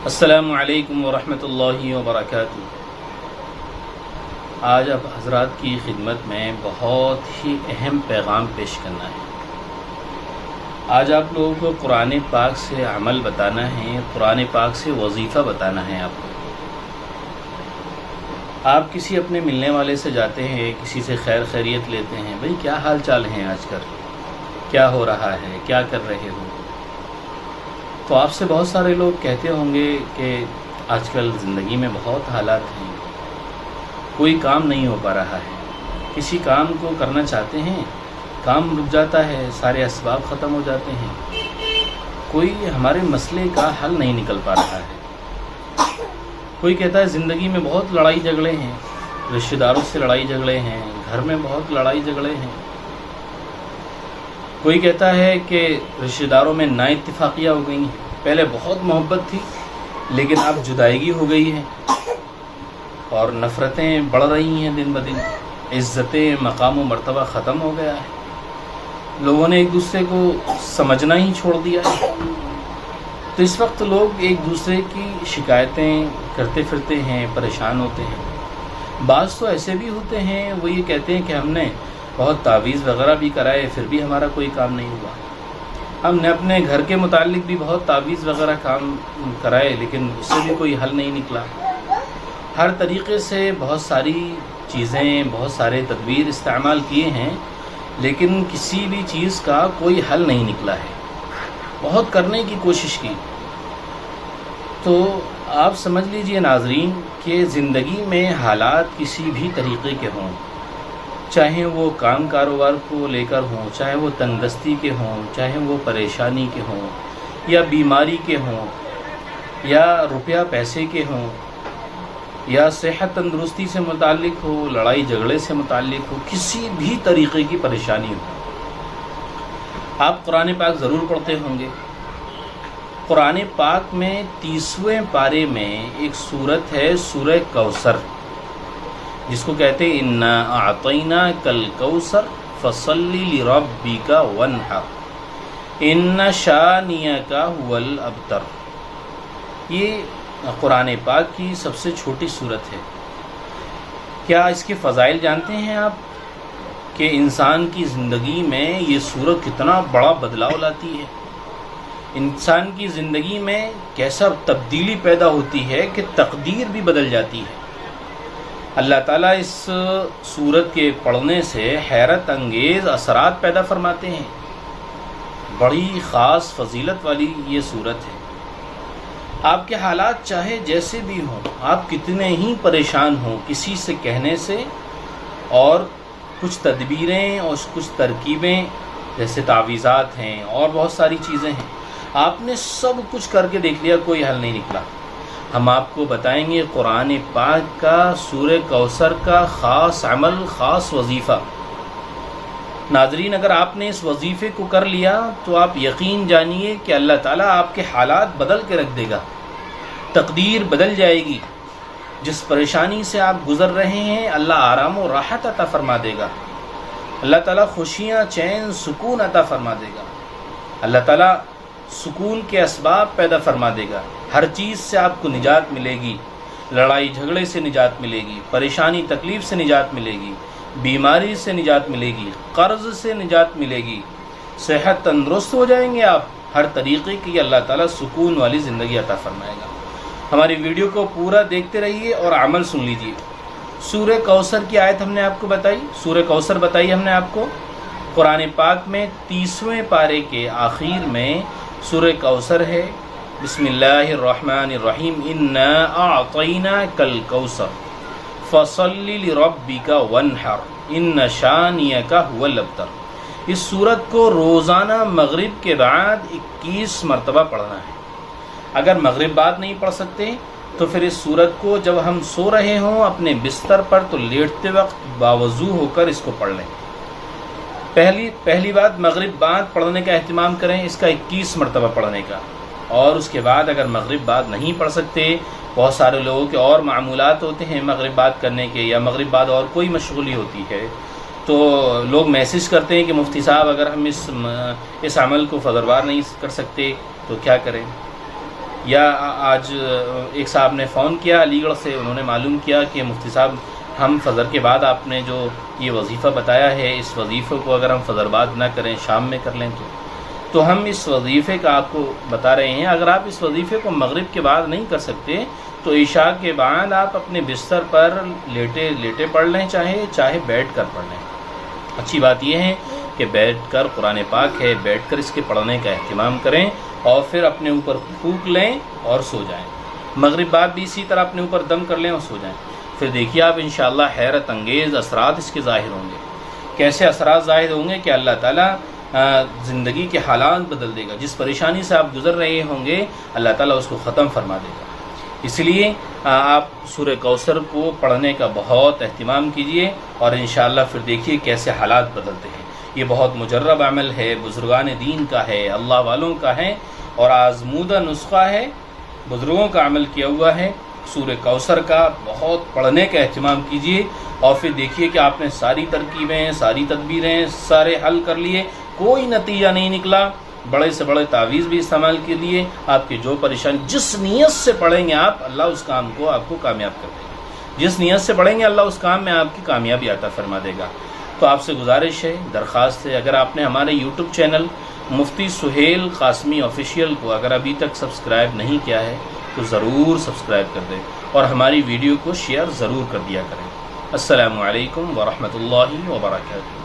السلام علیکم ورحمۃ اللہ وبرکاتہ۔ آج اب حضرات کی خدمت میں بہت ہی اہم پیغام پیش کرنا ہے۔ آج آپ لوگوں کو قرآن پاک سے عمل بتانا ہے، قرآن پاک سے وظیفہ بتانا ہے۔ آپ کسی اپنے ملنے والے سے جاتے ہیں، کسی سے خیر خیریت لیتے ہیں، بھئی کیا حال چال ہیں، آج کل کیا ہو رہا ہے، کیا کر رہے ہو؟ تو آپ سے بہت سارے لوگ کہتے ہوں گے کہ آج کل زندگی میں بہت حالات ہیں، کوئی کام نہیں ہو پا رہا ہے، کسی کام کو کرنا چاہتے ہیں، کام رک جاتا ہے، سارے اسباب ختم ہو جاتے ہیں، کوئی ہمارے مسئلے کا حل نہیں نکل پا رہا ہے۔ کوئی کہتا ہے زندگی میں بہت لڑائی جھگڑے ہیں، رشتہ داروں سے لڑائی جھگڑے ہیں، گھر میں بہت لڑائی جھگڑے ہیں۔ کوئی کہتا ہے کہ رشتہ داروں میں نا اتفاقیاں ہو گئی ہیں، پہلے بہت محبت تھی لیکن اب جدائیگی ہو گئی ہے اور نفرتیں بڑھ رہی ہیں دن بدن، عزتیں مقام و مرتبہ ختم ہو گیا ہے، لوگوں نے ایک دوسرے کو سمجھنا ہی چھوڑ دیا ہے۔ تو اس وقت لوگ ایک دوسرے کی شکایتیں کرتے پھرتے ہیں، پریشان ہوتے ہیں۔ بعض تو ایسے بھی ہوتے ہیں، وہ یہ کہتے ہیں کہ ہم نے بہت تعویذ وغیرہ بھی کرائے پھر بھی ہمارا کوئی کام نہیں ہوا، ہم نے اپنے گھر کے متعلق بھی بہت تعویذ وغیرہ کام کرائے لیکن اس سے بھی کوئی حل نہیں نکلا۔ ہر طریقے سے بہت ساری چیزیں، بہت سارے تدبیر استعمال کیے ہیں لیکن کسی بھی چیز کا کوئی حل نہیں نکلا ہے، بہت کرنے کی کوشش کی۔ تو آپ سمجھ لیجئے ناظرین کہ زندگی میں حالات کسی بھی طریقے کے ہوں، چاہے وہ کام کاروبار کو لے کر ہوں، چاہے وہ تنگستی کے ہوں، چاہے وہ پریشانی کے ہوں یا بیماری کے ہوں یا روپیہ پیسے کے ہوں یا صحت تندرستی سے متعلق ہو، لڑائی جھگڑے سے متعلق ہو، کسی بھی طریقے کی پریشانی ہو، آپ قرآن پاک ضرور پڑھتے ہوں گے۔ قرآن پاک میں 30ویں پارے میں ایک سورت ہے سورہ کوثر، جس کو کہتے ہیں انا اعطیناک الکوثر فصلی لربک وانحر ان شانئک ھو الابتر۔ یہ قرآن پاک کی سب سے چھوٹی سورت ہے۔ کیا اس کے فضائل جانتے ہیں آپ کہ انسان کی زندگی میں یہ سورت کتنا بڑا بدلاؤ لاتی ہے؟ انسان کی زندگی میں کیسا تبدیلی پیدا ہوتی ہے کہ تقدیر بھی بدل جاتی ہے۔ اللہ تعالیٰ اس سورت کے پڑھنے سے حیرت انگیز اثرات پیدا فرماتے ہیں۔ بڑی خاص فضیلت والی یہ سورت ہے۔ آپ کے حالات چاہے جیسے بھی ہوں، آپ کتنے ہی پریشان ہوں، کسی سے کہنے سے اور کچھ تدبیریں اور کچھ ترکیبیں جیسے تعویذات ہیں اور بہت ساری چیزیں ہیں، آپ نے سب کچھ کر کے دیکھ لیا، کوئی حل نہیں نکلا۔ ہم آپ کو بتائیں گے قرآن پاک کا سورہ کوثر کا خاص عمل، خاص وظیفہ۔ ناظرین اگر آپ نے اس وظیفے کو کر لیا تو آپ یقین جانیے کہ اللہ تعالیٰ آپ کے حالات بدل کے رکھ دے گا، تقدیر بدل جائے گی۔ جس پریشانی سے آپ گزر رہے ہیں اللہ آرام و راحت عطا فرما دے گا، اللہ تعالیٰ خوشیاں، چین، سکون عطا فرما دے گا، اللہ تعالیٰ سکون کے اسباب پیدا فرما دے گا۔ ہر چیز سے آپ کو نجات ملے گی، لڑائی جھگڑے سے نجات ملے گی، پریشانی تکلیف سے نجات ملے گی، بیماری سے نجات ملے گی، قرض سے نجات ملے گی، صحت تندرست ہو جائیں گے آپ، ہر طریقے کی اللہ تعالیٰ سکون والی زندگی عطا فرمائے گا۔ ہماری ویڈیو کو پورا دیکھتے رہیے اور عمل سن لیجیے۔ سورہ کوثر کی آیت ہم نے آپ کو بتائی، سورہ کوثر بتائی ہم نے آپ کو۔ قرآن پاک میں 30ویں پارے کے آخر میں سورہ کوثر ہے۔ بسم اللہ الرحمن الرحیم انا اعطیناک الکوثر فصلی لربک وانحر ان شانئک ھو الابتر۔ اس سورت کو روزانہ مغرب کے بعد 21 مرتبہ پڑھنا ہے۔ اگر مغرب بعد نہیں پڑھ سکتے تو پھر اس سورت کو جب ہم سو رہے ہوں اپنے بستر پر تو لیٹتے وقت باوضو ہو کر اس کو پڑھ لیں۔ پہلی بات مغرب بعد پڑھنے کا اہتمام کریں، اس کا 21 مرتبہ پڑھنے کا، اور اس کے بعد اگر مغرب بعد نہیں پڑھ سکتے، بہت سارے لوگوں کے اور معمولات ہوتے ہیں مغرب بعد کرنے کے یا مغرب بعد اور کوئی مشغولی ہوتی ہے، تو لوگ میسج کرتے ہیں کہ مفتی صاحب اگر ہم اس عمل کو فجر وار نہیں کر سکتے تو کیا کریں؟ یا آج ایک صاحب نے فون کیا علی گڑھ سے، انہوں نے معلوم کیا کہ مفتی صاحب ہم فجر کے بعد آپ نے جو یہ وظیفہ بتایا ہے، اس وظیفے کو اگر ہم فجر بعد نہ کریں، شام میں کر لیں تو ہم اس وظیفے کا آپ کو بتا رہے ہیں، اگر آپ اس وظیفے کو مغرب کے بعد نہیں کر سکتے تو عشاء کے بعد آپ اپنے بستر پر لیٹے پڑھ لیں، چاہے بیٹھ کر پڑھ لیں۔ اچھی بات یہ ہے کہ بیٹھ کر، قرآن پاک ہے، بیٹھ کر اس کے پڑھنے کا اہتمام کریں اور پھر اپنے اوپر پھونک لیں اور سو جائیں۔ مغرب بعد بھی اسی طرح اپنے اوپر دم کر لیں اور سو جائیں۔ پھر دیکھیے آپ انشاءاللہ حیرت انگیز اثرات اس کے ظاہر ہوں گے۔ کیسے اثرات ظاہر ہوں گے کہ اللہ تعالیٰ زندگی کے حالات بدل دے گا، جس پریشانی سے آپ گزر رہے ہوں گے اللہ تعالیٰ اس کو ختم فرما دے گا۔ اس لیے آپ سورہ کوثر کو پڑھنے کا بہت اہتمام کیجئے اور انشاءاللہ پھر دیکھیے کیسے حالات بدلتے ہیں۔ یہ بہت مجرب عمل ہے، بزرگان دین کا ہے، اللہ والوں کا ہے اور آزمودہ نسخہ ہے، بزرگوں کا عمل کیا ہوا ہے۔ سورہ کوثر کا بہت پڑھنے کا اہتمام کیجئے اور پھر دیکھیے کہ آپ نے ساری ترکیبیں، ساری تدبیریں، سارے حل کر لیے، کوئی نتیجہ نہیں نکلا، بڑے سے بڑے تعویذ بھی استعمال کے لیے، آپ کی جو پریشانی، جس نیت سے پڑھیں گے آپ، اللہ اس کام کو آپ کو کامیاب کر دے گا۔ جس نیت سے پڑھیں گے اللہ اس کام میں آپ کی کامیابی عطا فرما دے گا۔ تو آپ سے گزارش ہے، درخواست ہے، اگر آپ نے ہمارے یوٹیوب چینل مفتی سہیل قاسمی آفیشیل کو اگر ابھی تک سبسکرائب نہیں کیا ہے تو ضرور سبسکرائب کر دیں اور ہماری ویڈیو کو شیئر ضرور کر دیا کریں۔ السلام علیکم ورحمۃ اللہ وبرکاتہ۔